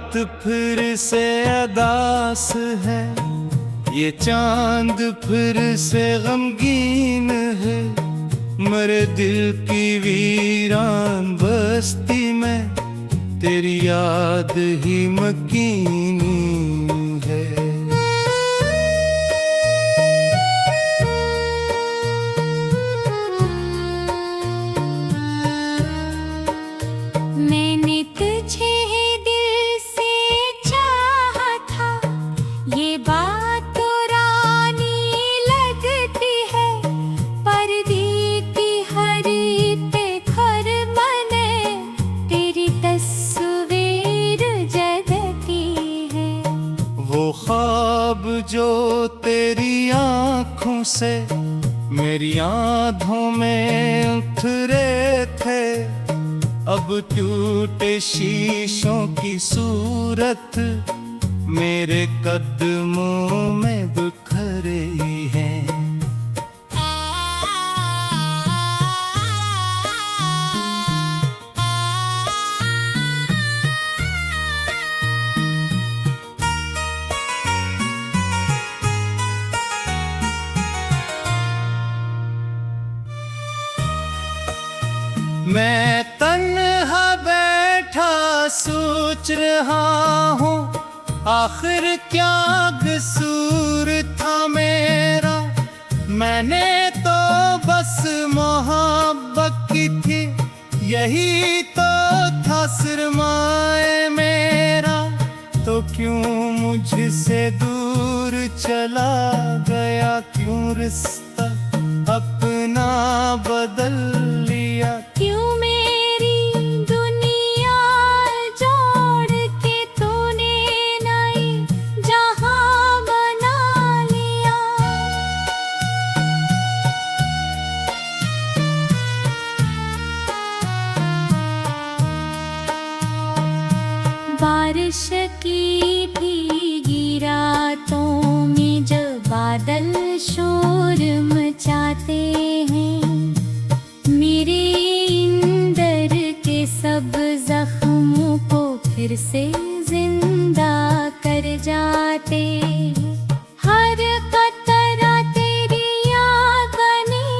रात फिर से अदास है, ये चांद फिर से गमगीन है। मेरे दिल की वीरान बस्ती में तेरी याद ही मकीनी है। मैंने तुझे दिल से चाहा था, ये बात तो रानी लगती है। पर्दे की हरी पे खर मने तेरी तस्वीर जगती है। वो ख्वाब जो तेरी आँखों से मेरी आँखों में उतरे थे, अब टूटे शीशों की सूरत मेरे कदमों में बिखरे हैं। मैं तन्हा बैठा सोच रहा हूँ, आखिर क्या कसूर था मेरा। मैंने तो बस मोहब्बत की थी, यही तो था सरमाए मेरा। तो क्यों मुझसे दूर चला गया, क्यों रिश्ता अपना बदल लिया। क्यों मेरी दुनिया जोड़ के तूने नई जहां बना लिया। बारिश की भीगी रातों में जब बादल शोर मचाते हैं, मेरे अंदर के सब जख्मों को फिर से जिंदा कर जाते। हर कतरा तेरी याद बनी,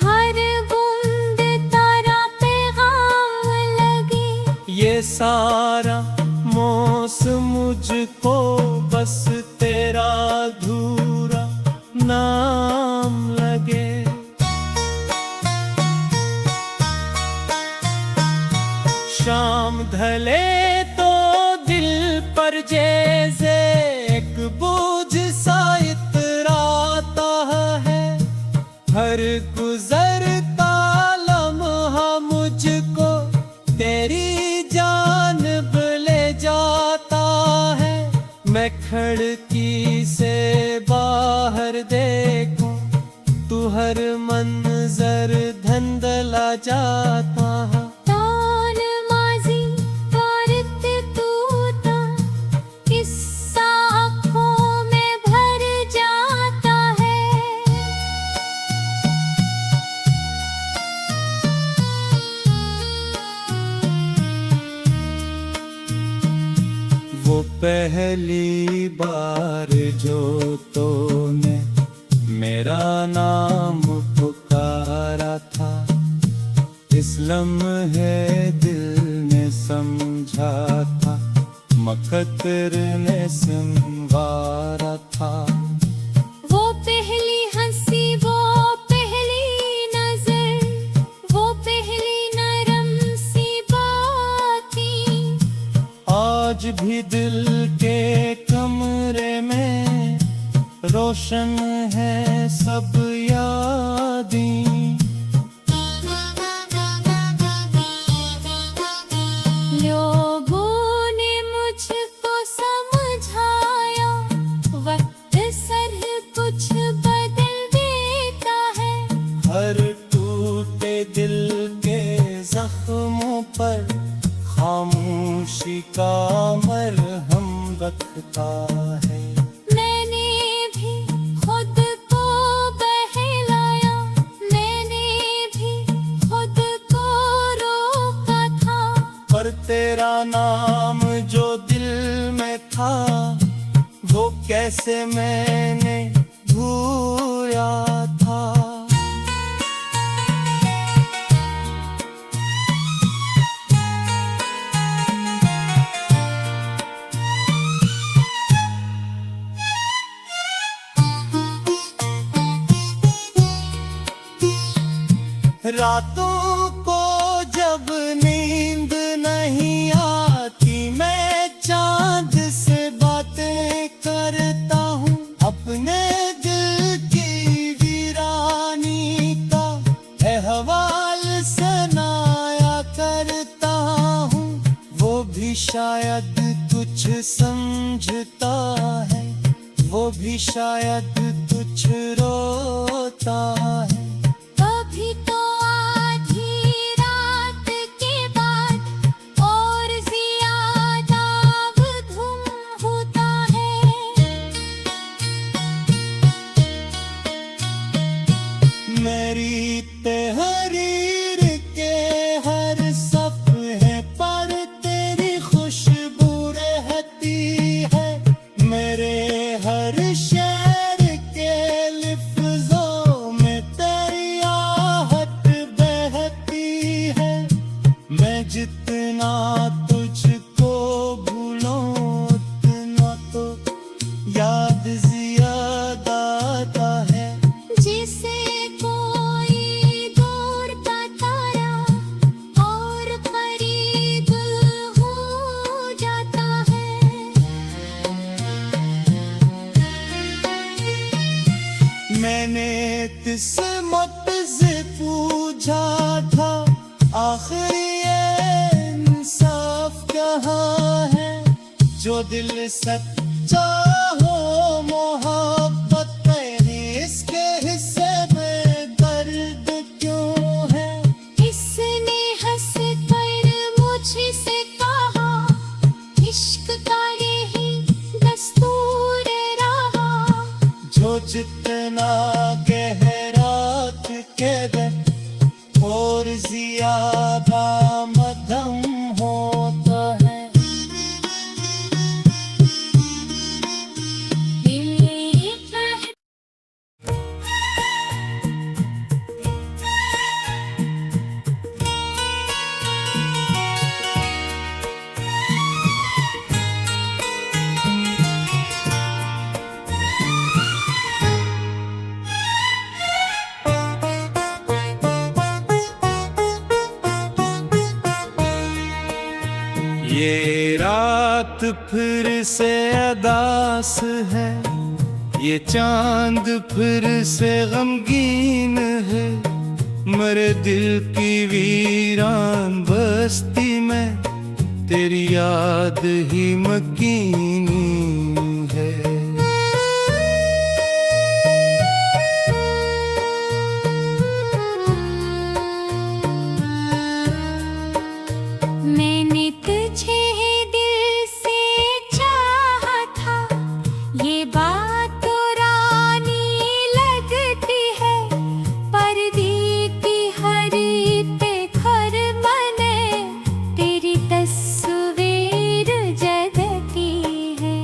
हर बूंद तारा पैगाम लगे। ये सारा मौसम मुझको बस तेरा अधूरा नाम लगे। शाम ढले तो दिल पर जैसे एक बोझ सा इतराता है। हर गुजरता लम्हा मुझको तेरी जानिब ले जाता है। मैं खिड़की से बाहर देखूं, तू हर मंजर धुंधला जाता है। वो पहली बार जो तूने मेरा नाम पुकारा था, इस लम्हे दिल ने समझा था, मकद्दर ने संवारा था। वो पहली हंसी, वो पहली नजर, वो पहली नरम सी बातें आज भी दिल के कमरे में रोशन है सब यादें। लोगों ने मुझको समझाया, वक्त सर कुछ बदल देता है। हर टूटे दिल के जख्मों पर खामोशी का मरहम रखता है। मैंने भी खुद को बहलाया, मैंने भी खुद को रोका था, पर तेरा नाम जो जिसे मैंने भूला था। रातों को जब नींद नहीं आती, मैं चांद से बातें करता हूँ। अपने दिल की वीरानी का अहवाल सुनाया करता हूँ। वो भी शायद कुछ समझता है, वो भी शायद कुछ रोता है। कभी तो आधी रात के बाद और ज्यादा धुम होता है। मेरी तहरीर के हर सफ़े पर तेरी खुशबू रहती है। मेरे हर शेर के लफ्ज़ों में तेरी आहट बहती है। मैं जितना तुझको भूलूं उतना तो याद ज़्यादा आता है। जिसे कोई दूर का तारा और करीब हो जाता है। मैंने किस्मत से पूछा था, आखिर ये इंसाफ कहाँ है। जो दिल सच्चा हो मोहब्बत तेरी, इसके हिस्से में दर्द क्यों है। इसने हंस कर मुझसे कहा, इश्क का यही दस्तूर रहा। जो जितना गहरा के और ज्यादा मध्यम होता है। ये रात फिर से अदास है, ये चांद फिर से गमगीन है। मेरे दिल की वीरान बस्ती में तेरी याद ही मकीन है। मैंने तुझे दिल से चाहा था, ये बात तो रानी लगती है। पर्दे की हरी पे खर बने तेरी तस्वीर जगती है।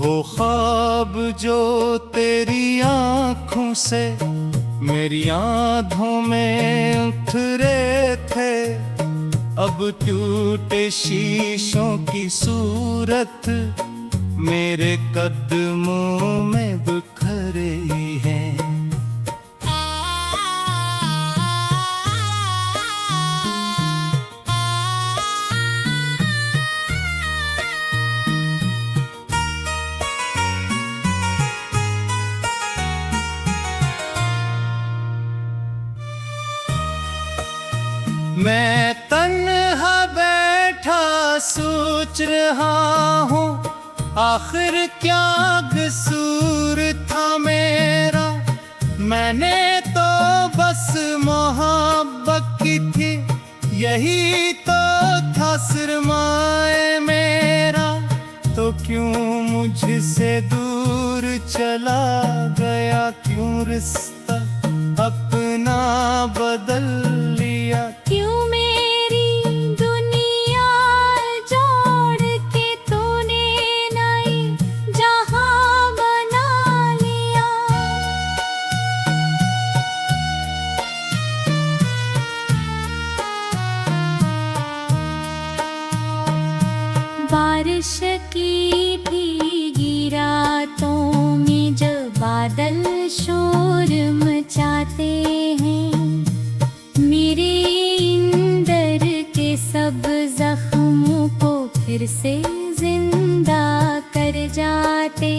वो ख्वाब जो तेरी आँखों से मेरी आँखों में उतरे थे, अब टूटे शीशों की सूरत मेरे कदमों में बिखरे हैं। मैं तन्हा बैठा सोच रहा हूँ, आखिर क्या कसूर था मेरा। मैंने तो बस मोहब्बत की थी, यही तो था सरमाए मेरा। तो क्यों मुझसे दूर चला गया, क्यों रिश्ता अपना बदल लिया। क्यों मेरी दुनिया जोड़ के तूने नई जहां बना बादल शोर मचाते हैं, मेरे इंदर के सब जख्मों को फिर से जिंदा कर जाते।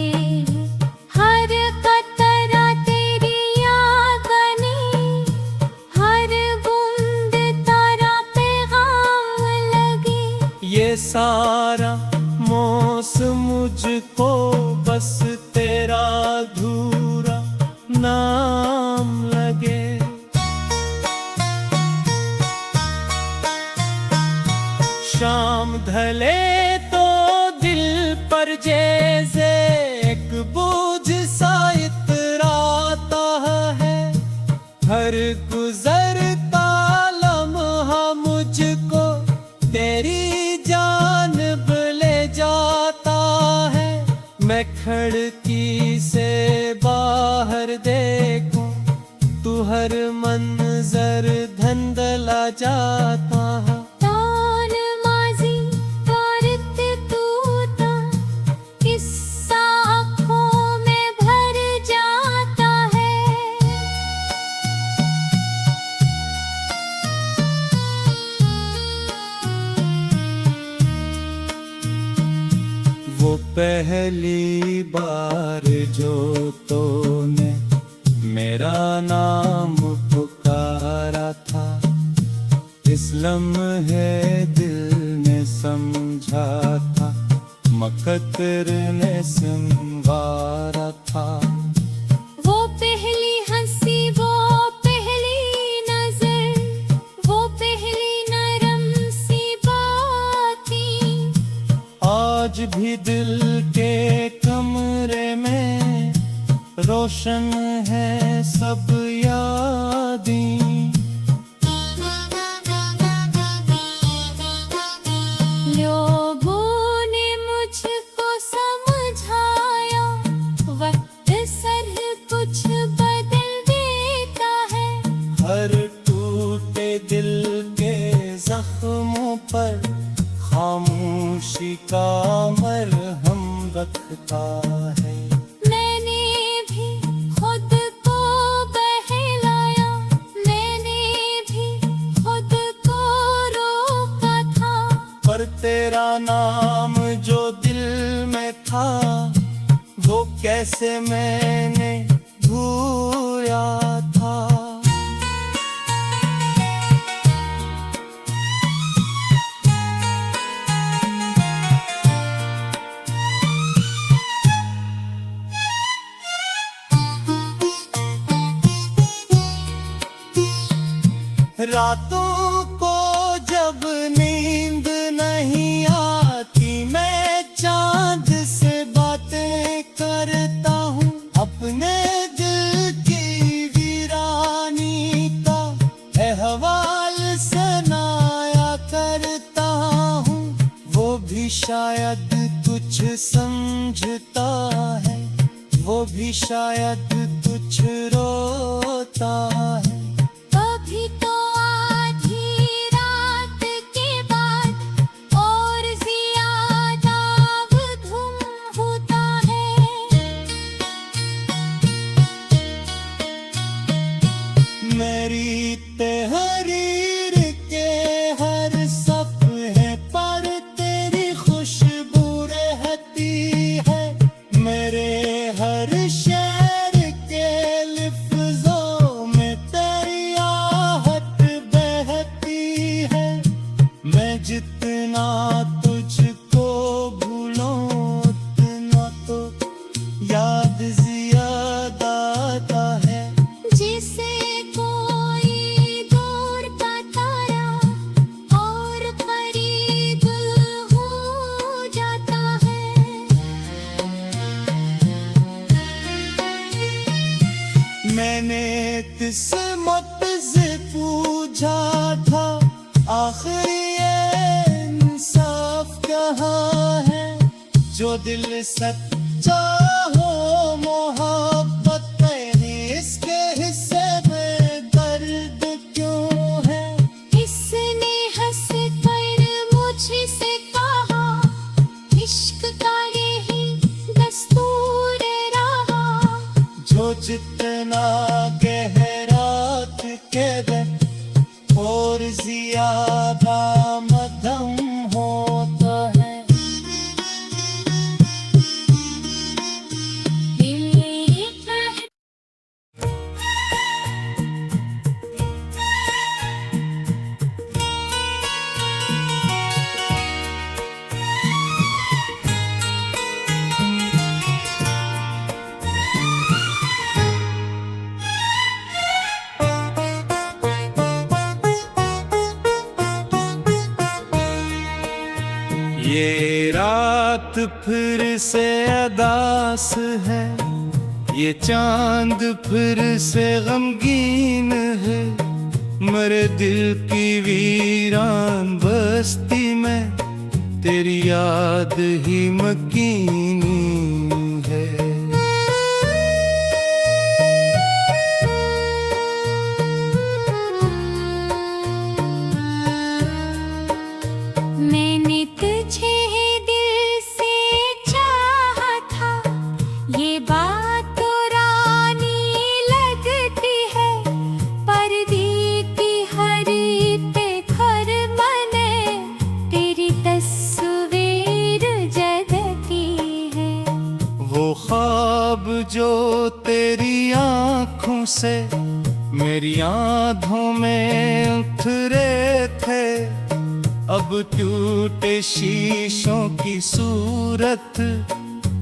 हर कतरा तेरी याद बनी, हर बूंद तारा पैगाम लगे। ये सारा मौसम मुझको बस तेरा अधूरा नाम लगे। शाम ढले तो दिल पर जैसे एक बोझ सा इतराता है, हर गुजरता लम्हा मुझको तेरी जानिब ले जाता है। मैं खिड़की से बाहर देखूं, तू हर मंजर धुंधला जाता है। तान माज़ी तारते तूता, किस्सा आँखों में भर जाता है। वो पहली बार जो तूने मेरा नाम पुकारा था, इस लम्हे दिल ने समझा था, मकद्दर ने संवारा था। वो पहली हंसी, वो पहली नजर, वो पहली नरम सी बातें, आज भी दिल के कमरे में रोशन है सब यादें। लोगों ने मुझको समझाया, वक्त सर कुछ बदल देता है। हर टूटे दिल के जख्मों पर खामोशी का मरहम रखता है। मैंने भी खुद को बहलाया, मैंने भी खुद को रोका था, पर तेरा नाम जो दिल में था, वो कैसे मैंने भूला था। रातों को जब नींद नहीं आती, मैं चांद से बातें करता हूँ, अपने दिल की वीरानी का अहवाल सुनाया करता हूँ। वो भी शायद कुछ समझता है, वो भी शायद कुछ रोता है। कभी तो आधी रात के बाद और ज्यादा धुम होता है। मेरी तहरीर के हर सफ़े पर तेरी खुशबू रहती है, मेरे हर शेर के लफ्ज़ों में तेरी आहट बहती है। मैं जितना तुझको भूलूं उतना तो याद ज़्यादा आता है। जिसे कोई दूर का तारा और करीब हो जाता है। मैंने किस्मत से पूछा था, आखिर ये इंसाफ कहाँ है, जो दिल सच्चा हो मोहब्बत तेरी, इसके हिस्से में दर्द क्यों है। इसने हंस कर मुझसे कहा, इश्क का यही दस्तूर रहा। जो जितना गहरा के और ज्यादा मध्यम होता है। ये रात फिर से अदास है, ये चांद फिर से गमगीन है। मेरे दिल की वीरान बस्ती में तेरी याद ही मकीनी है। मैंने तुझे दिल से चाहा था, ये बात तो रानी लगती है। पर्दे की हरी पे खर बने तेरी तस्वीर जगती है। वो ख्वाब जो तेरी आँखों से मेरी आँखों में उतरे थे, अब टूटे शीशों की सूरत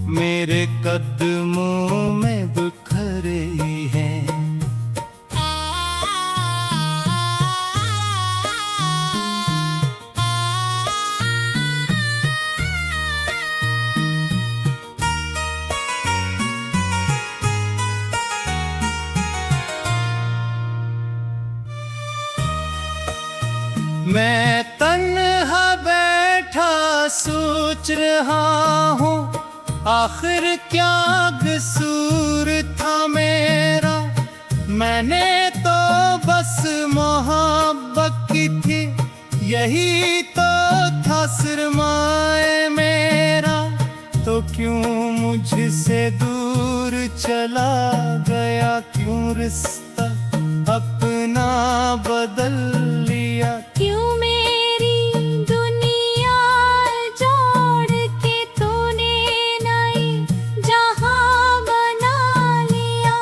मेरे कदमों में बिखरे हैं। मैं तन्हा बैठा सोच रहा हूँ, आखिर क्या कसूर था मेरा। मैंने तो बस मोहब्बत की थी, यही तो था सरमाए मेरा। तो क्यों मुझसे दूर चला गया, क्यों रिश्ता अपना बदल लिया। क्यों मेरी दुनिया जोड़ के तूने नई जहां बना लिया।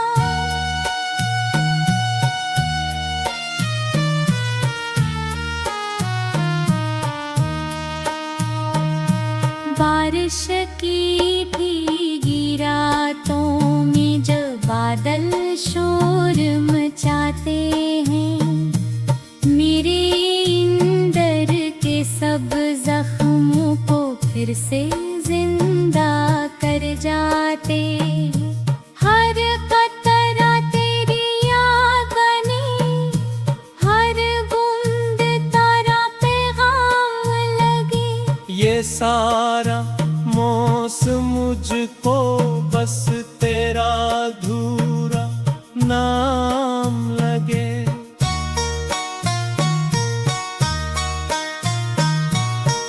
बारिश की भीगी रातों में जब बादल शोर मचाते हैं, मेरे अंदर के सब जख्मों को फिर से जिंदा कर जाते। हर कतरा तेरी याद बनी, हर बूंद तारा पैगाम लगे। ये सारा मौसम मुझको बस तेरा अधूरा नाम लगे।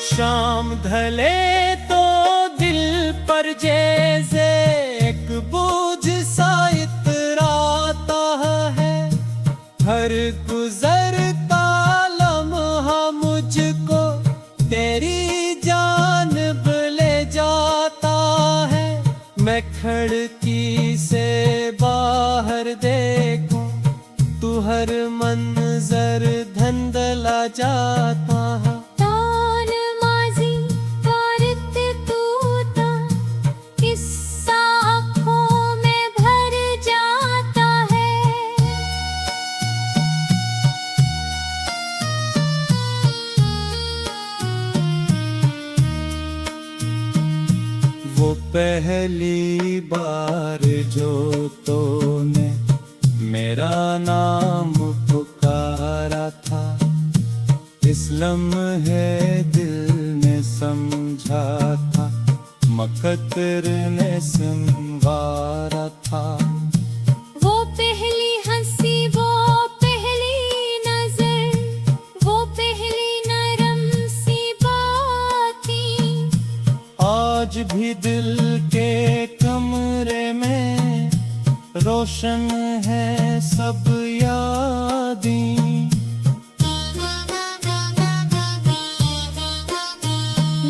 शाम ढले तो दिल पर जैसे एक बोझ सा इतराता है। हर गुजरता लम्हा मुझको तेरी जानिब ले जाता है। मैं खिड़की से बाहर देखूं, तू हर मंजर धुंधला जाता है। वो पहली बार जो तूने मेरा नाम पुकारा था, इस लम्हे दिल ने समझा था, मकद्दर ने संवारा था। वो पहली हंसी, वो पहली नजर, वो पहली नरम सी बातें आज भी दिल के कमरे में रोशन रोशन है सब यादें।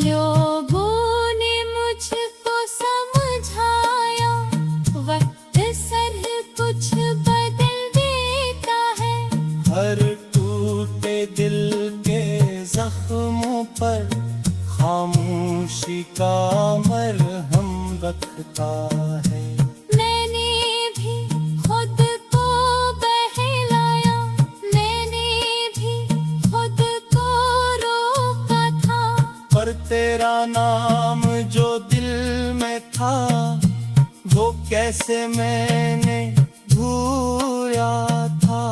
लोगों ने मुझको समझाया, वक्त सर कुछ बदल देता है। हर टूटे दिल के जख्मों पर खामोशी का मरहम रखता है। मैंने भी खुद को बहलाया, मैंने भी खुद को रोका था। पर तेरा नाम जो दिल में था, वो कैसे मैंने भूला था।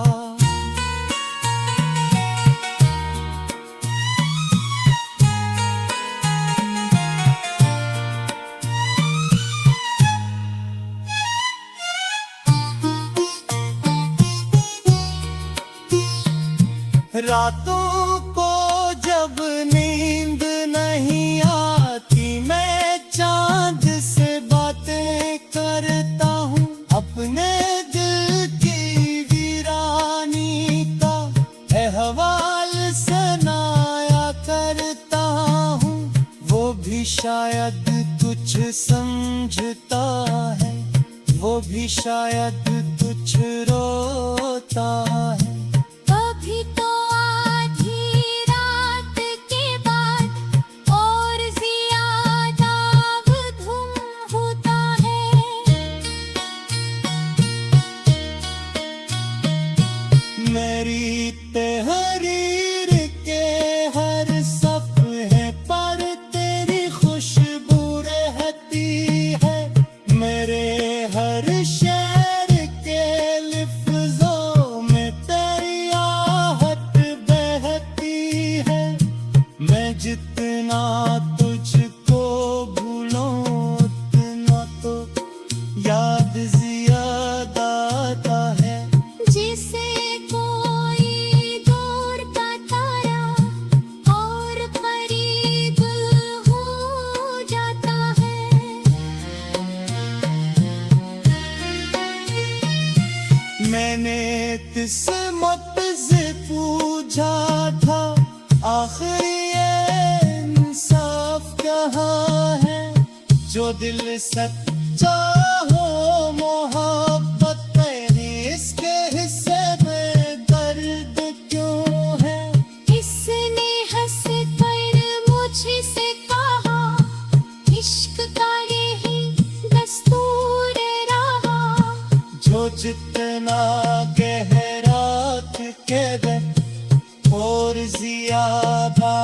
रातों को जब नींद नहीं आती, मैं चांद से बातें करता हूँ। अपने दिल की वीरानी का अहवाल सुनाया करता हूँ। वो भी शायद कुछ समझता है, वो भी शायद कुछ रोता है। कभी तो आधी रात के बाद और ज्यादा धुम होता है। मेरी तहरीर के हर सफ़े पर तेरी खुशबू रहती है। मेरे हर शेर के लफ्ज़ों में तेरी आहट बहती है। मैं जितना तुझको भूलूं उतना तो याद ज़्यादा आता है। जिसे कोई दूर का तारा और करीब हो जाता है। मैंने किस्मत से पूछा था, आखिर ये इंसाफ कहाँ है। जो दिल सच्चा हो मोहब्बत तेरी, इसके हिस्से में दर्द क्यों है। इसने हंस कर मुझसे कहा, इश्क का यही दस्तूर रहा। जो जितना गहरा के दे और ज्यादा